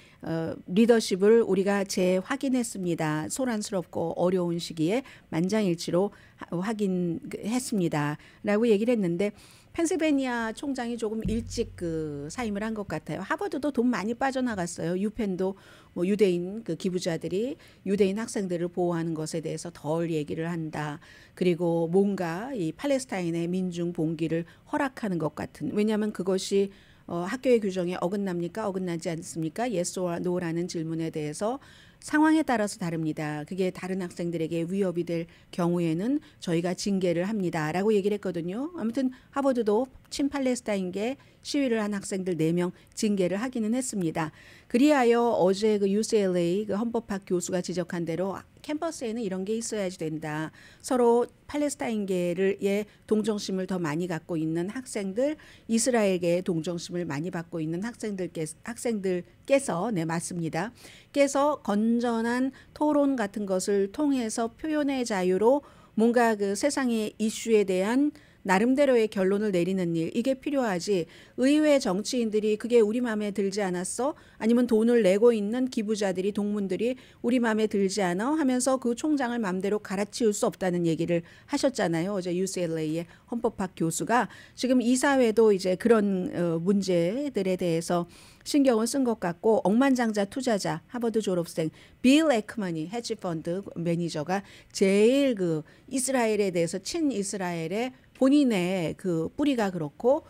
리더십을 우리가 재확인했습니다. 소란스럽고 어려운 시기에 만장일치로 확인했습니다. 라고 얘기를 했는데 펜실베니아 총장이 조금 일찍 그 사임을 한 것 같아요. 하버드도 돈 많이 빠져나갔어요. 유펜도 뭐 유대인 그 기부자들이 유대인 학생들을 보호하는 것에 대해서 덜 얘기를 한다. 그리고 뭔가 이 팔레스타인의 민중 봉기를 허락하는 것 같은. 왜냐하면 그것이 학교의 규정에 어긋납니까? 어긋나지 않습니까? Yes or No라는 질문에 대해서 상황에 따라서 다릅니다. 그게 다른 학생들에게 위협이 될 경우에는 저희가 징계를 합니다. 라고 얘기를 했거든요. 아무튼 하버드도 친팔레스타인계 시위를 한 학생들 4명 징계를 하기는 했습니다. 그리하여 어제 그 UCLA 그 헌법학 교수가 지적한 대로 캠퍼스에는 이런 게 있어야지 된다. 서로 팔레스타인계의 동정심을 더 많이 갖고 있는 학생들, 이스라엘계의 동정심을 많이 받고 있는 학생들께서 맞습니다. 께서 건전한 토론 같은 것을 통해서 표현의 자유로 뭔가 그 세상의 이슈에 대한 나름대로의 결론을 내리는 일, 이게 필요하지. 의회 정치인들이 그게 우리 마음에 들지 않았어? 아니면 돈을 내고 있는 기부자들이, 동문들이 우리 마음에 들지 않아? 하면서 그 총장을 마음대로 갈아치울 수 없다는 얘기를 하셨잖아요. 어제 UCLA의 헌법학 교수가. 지금 이사회도 이제 그런 문제들에 대해서 신경을 쓴 것 같고, 억만장자 투자자 하버드 졸업생 빌 에크먼이 헤지펀드 매니저가 제일 그 이스라엘에 대해서 친이스라엘의 본인의 그 뿌리가 그렇고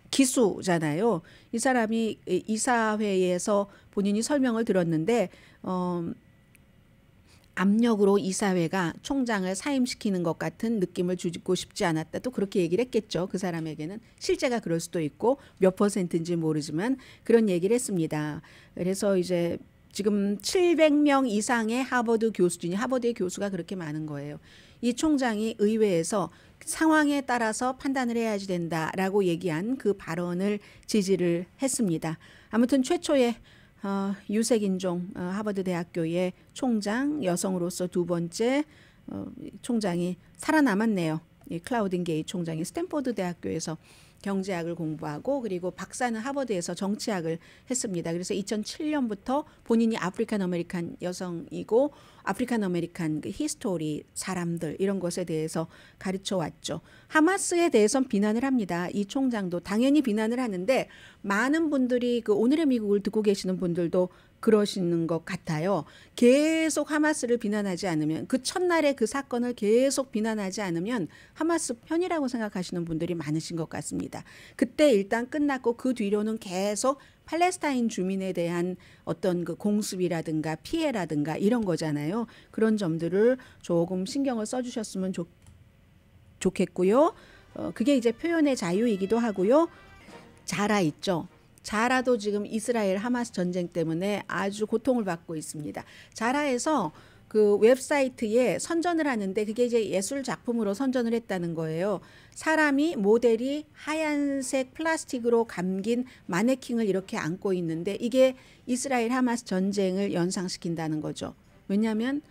기수잖아요. 이 사람이 이사회에서 본인이 설명을 들었는데 압력으로 이사회가 총장을 사임시키는 것 같은 느낌을 주고 싶지 않았다. 또 그렇게 얘기를 했겠죠. 그 사람에게는 실제가 그럴 수도 있고 몇 %인지 모르지만 그런 얘기를 했습니다. 그래서 이제 지금 700명 이상의 하버드 교수 중에 하버드의 교수가 그렇게 많은 거예요. 이 총장이 의회에서 상황에 따라서 판단을 해야지 된다라고 얘기한 그 발언을 지지를 했습니다. 아무튼 최초의 유색인종 하버드 대학교의 총장, 여성으로서 두 번째 총장이 살아남았네요. 이 클라우딘 게이 총장이 스탠포드 대학교에서 경제학을 공부하고 그리고 박사는 하버드에서 정치학을 했습니다. 그래서 2007년부터 본인이 아프리칸 아메리칸 여성이고 아프리칸 아메리칸 그 히스토리, 사람들 이런 것에 대해서 가르쳐 왔죠. 하마스에 대해선 비난을 합니다. 이 총장도 당연히 비난을 하는데 많은 분들이 그 오늘의 미국을 듣고 계시는 분들도 그러시는 것 같아요. 계속 하마스를 비난하지 않으면 그 첫날의 그 사건을 계속 비난하지 않으면 하마스 편이라고 생각하시는 분들이 많으신 것 같습니다. 그때 일단 끝났고 그 뒤로는 계속 팔레스타인 주민에 대한 어떤 그 공습이라든가 피해라든가 이런 거잖아요. 그런 점들을 조금 신경을 써주셨으면 좋겠고요. 그게 이제 표현의 자유이기도 하고요. 자라 있죠. 자라도 지금 이스라엘 하마스 전쟁 때문에 아주 고통을 받고 있습니다. 자라에서 그 웹사이트에 선전을 하는데 그게 이제 예술 작품으로 선전을 했다는 거예요. 사람이 모델이 하얀색 플라스틱으로 감긴 마네킹을 이렇게 안고 있는데 이게 이스라엘 하마스 전쟁을 연상시킨다는 거죠. 왜냐하면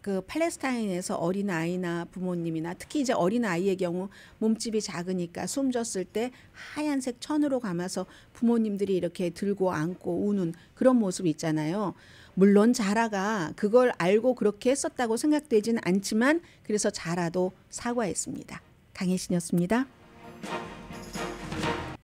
그 팔레스타인에서 어린 아이나 부모님이나 특히 이제 어린 아이의 경우 몸집이 작으니까 숨졌을 때 하얀색 천으로 감아서 부모님들이 이렇게 들고 안고 우는 그런 모습 있잖아요. 물론 자라가 그걸 알고 그렇게 했었다고 생각되지는 않지만 그래서 자라도 사과했습니다. 강혜신이었습니다.